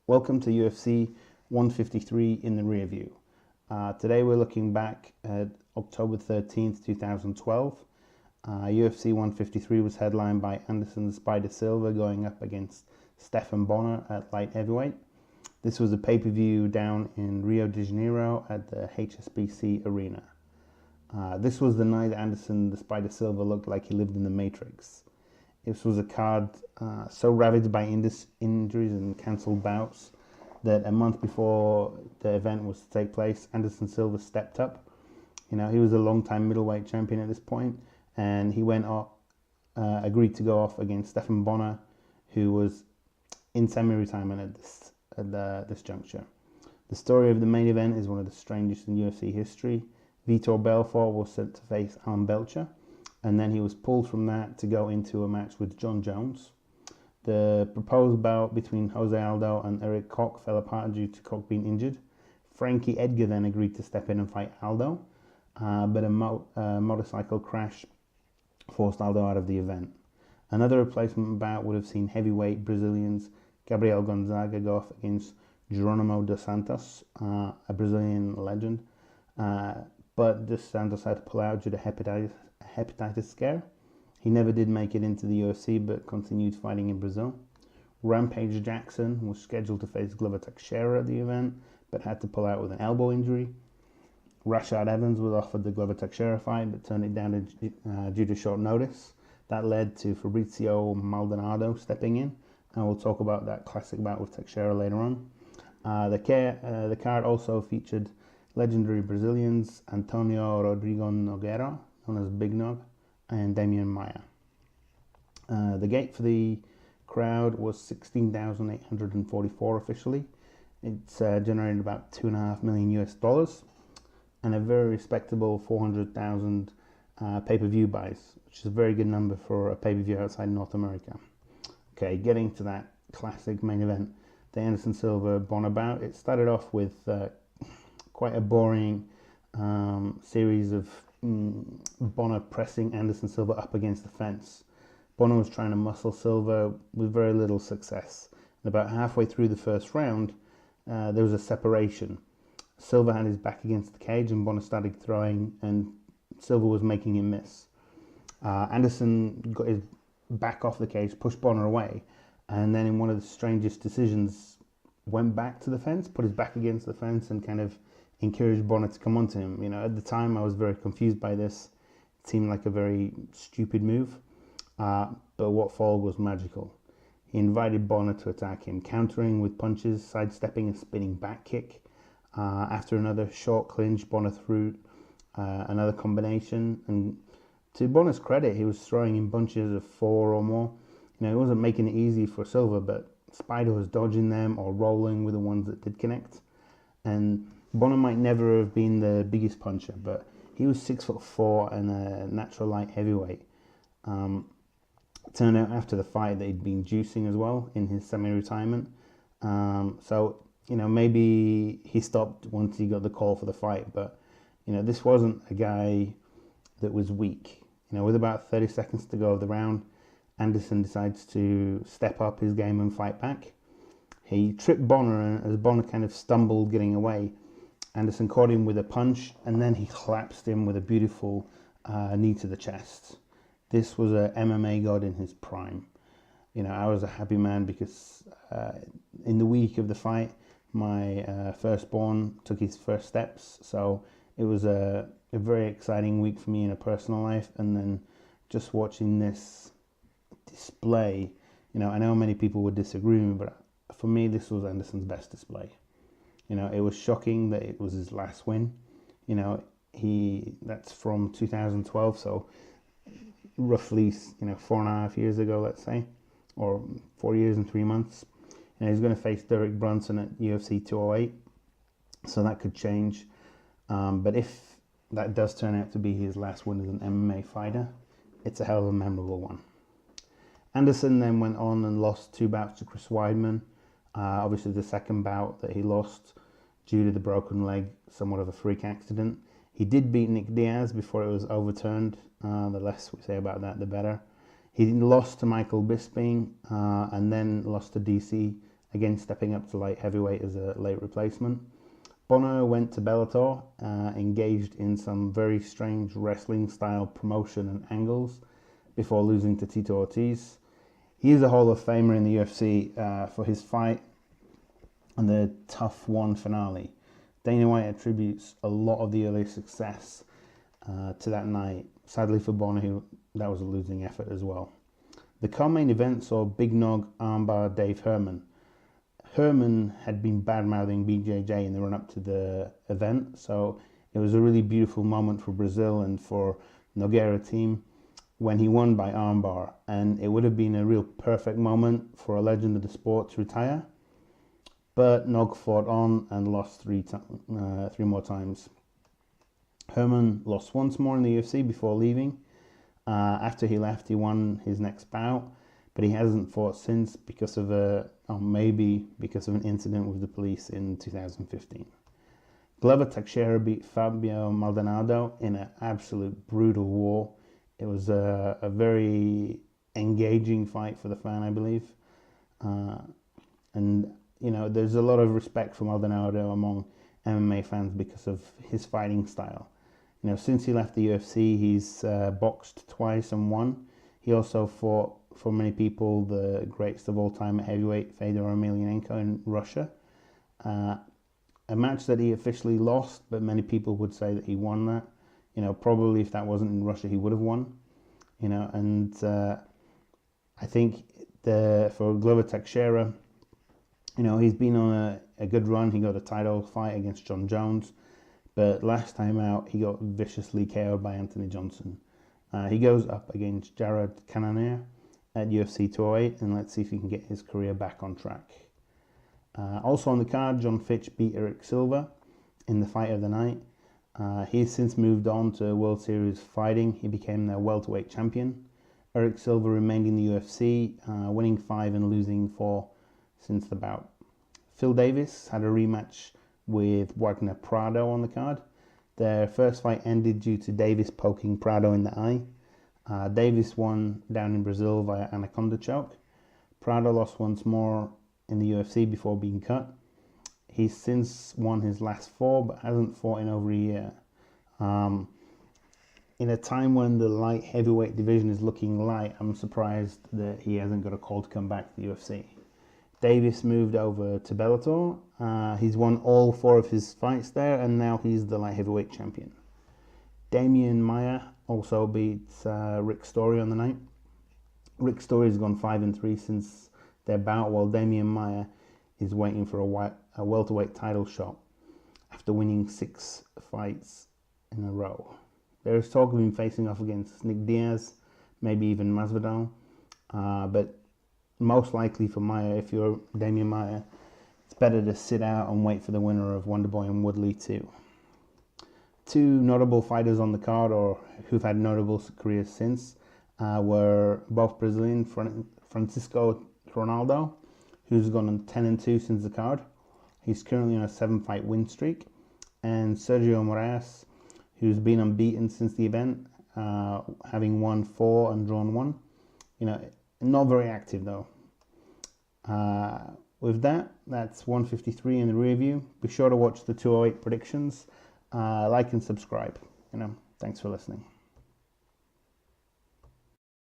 Welcome to UFC 153 in the rear view. Today we're looking back at October 13th, 2012. UFC 153 was headlined by Anderson "Spider" Silva going up against Stephan Bonnar at light heavyweight. This was a pay-per-view down in Rio de Janeiro at the HSBC Arena. This was the night Anderson "Spider" Silva looked like he lived in the Matrix. This was a card so ravaged by injuries and cancelled bouts that a month before the event was to take place, Anderson Silva stepped up. He was a long-time middleweight champion at this point, and he went off, agreed to go off against Stephan Bonnar, who was in semi-retirement at this juncture. The story of the main event is one of the strangest in UFC history. Vitor Belfort was sent to face Alan Belcher, and then he was pulled from that to go into a match with John Jones. The proposed bout between Jose Aldo and Eric Koch fell apart due to Koch being injured. Frankie Edgar then agreed to step in and fight Aldo, but a motorcycle crash forced Aldo out of the event. Another replacement bout would have seen heavyweight Brazilians Gabriel Gonzaga go off against Geronimo dos Santos, a Brazilian legend, but dos Santos had to pull out due to hepatitis scare. He never did make it into the UFC, but continued fighting in Brazil. Rampage Jackson was scheduled to face Glover Teixeira at the event, but had to pull out with an elbow injury. Rashad Evans was offered the Glover Teixeira fight, but turned it down due to short notice. That led to Fabrizio Maldonado stepping in, and we'll talk about that classic bout with Teixeira later on. The card also featured legendary Brazilians Antonio Rodrigo Nogueira, known as Big Nog, and Damian Maia. The gate for the crowd was 16,844 officially. It's generated about $2.5 million US, and a very respectable 400,000 pay-per-view buys, which is a very good number for a pay-per-view outside North America. Okay, getting to that classic main event, the Anderson Silva Bonnar bout. It started off with quite a boring series of Bonnar pressing Anderson Silva up against the fence. Bonnar was trying to muscle Silva with very little success. And about halfway through the first round, there was a separation. Silva had his back against the cage and Bonnar started throwing, and Silva was making him miss. Anderson got his back off the cage, pushed Bonnar away, and then in one of the strangest decisions went back to the fence, put his back against the fence, and kind of encouraged Bonnar to come onto him. At the time I was very confused by this. It seemed like a very stupid move, but what followed was magical. He invited Bonnar to attack him, countering with punches, sidestepping a spinning back kick. After another short clinch, Bonnar threw another combination, and to Bonnar's credit, he was throwing in bunches of 4 or more. He wasn't making it easy for Silva, but Spider was dodging them or rolling with the ones that did connect. And Bonnar might never have been the biggest puncher, but he was 6'4" and a natural light heavyweight. Turned out after the fight that he'd been juicing as well in his semi-retirement. So maybe he stopped once he got the call for the fight, but this wasn't a guy that was weak. With about 30 seconds to go of the round, Anderson decides to step up his game and fight back. He tripped Bonnar, and as Bonnar kind of stumbled getting away, Anderson caught him with a punch, and then he collapsed him with a beautiful knee to the chest. This was a MMA god in his prime. I was a happy man because in the week of the fight, my firstborn took his first steps. So it was a very exciting week for me in a personal life. And then just watching this display, I know many people would disagree with me, but for me, this was Anderson's best display. It was shocking that it was his last win. That's from 2012, so roughly 4.5 years ago, let's say, or 4 years and 3 months. He's going to face Derek Brunson at UFC 208, so that could change. But if that does turn out to be his last win as an MMA fighter, it's a hell of a memorable one. Anderson then went on and lost 2 bouts to Chris Weidman. Obviously the second bout that he lost due to the broken leg, somewhat of a freak accident. He did beat Nick Diaz before it was overturned. The less we say about that, the better. He lost to Michael Bisping and then lost to DC again stepping up to light heavyweight as a late replacement. Bonnar went to Bellator, engaged in some very strange wrestling style promotion and angles before losing to Tito Ortiz. He is a Hall of Famer in the UFC for his fight and the Tough One finale. Dana White attributes a lot of the early success to that night. Sadly for Bonnar, that was a losing effort as well. The co-main event saw Big Nog armbar Dave Herman. Herman had been bad-mouthing BJJ in the run-up to the event, so it was a really beautiful moment for Brazil and for Nogueira team when he won by armbar, and it would have been a real perfect moment for a legend of the sport to retire. But Nog fought on and lost three more times. Herman lost once more in the UFC before leaving. After he left, he won his next bout, but he hasn't fought since because of maybe because of an incident with the police in 2015. Glover Teixeira beat Fabio Maldonado in an absolute brutal war. It was a very engaging fight for the fan, I believe. And, you know, there's a lot of respect for Maldonado among MMA fans because of his fighting style. You know, since he left the UFC, he's boxed twice and won. He also fought, for many people, the greatest of all time at heavyweight, Fedor Emelianenko in Russia. A match that he officially lost, but many people would say that he won that. You know, probably if that wasn't in Russia, he would have won. You know, and I think for Glover Teixeira, you know, he's been on a good run. He got a title fight against John Jones, but last time out, he got viciously KO'd by Anthony Johnson. He goes up against Jared Cannonier at UFC 208, and let's see if he can get his career back on track. Also on the card, John Fitch beat Eric Silva in the fight of the night. He's since moved on to World Series fighting. He became their welterweight champion. Eric Silva remained in the UFC, winning 5 and losing 4 since the bout. Phil Davis had a rematch with Wagner Prado on the card. Their first fight ended due to Davis poking Prado in the eye. Davis won down in Brazil via anaconda choke. Prado lost once more in the UFC before being cut. He's since won his last 4, but hasn't fought in over a year. In a time when the light heavyweight division is looking light, I'm surprised that he hasn't got a call to come back to the UFC. Davis moved over to Bellator. He's won all 4 of his fights there, and now he's the light heavyweight champion. Damian Maia also beats Rick Story on the night. Rick Story's gone 5-3 since their bout, while Damian Maia is waiting for a welterweight title shot after winning 6 fights in a row. There is talk of him facing off against Nick Diaz, maybe even Masvidal, but most likely for Maia, if you're Damian Maia, it's better to sit out and wait for the winner of Wonderboy and Woodley too. 2 notable fighters on the card, or who've had notable careers since, were both Brazilian. Francisco Ronaldo, who's gone on 10-2 since the card. He's currently on a 7-fight win streak. And Sergio Moraes, who's been unbeaten since the event, having won 4 and drawn 1. You know, not very active though. With that, that's 153 in the rear view. Be sure to watch the 208 predictions. Like and subscribe. You know, thanks for listening.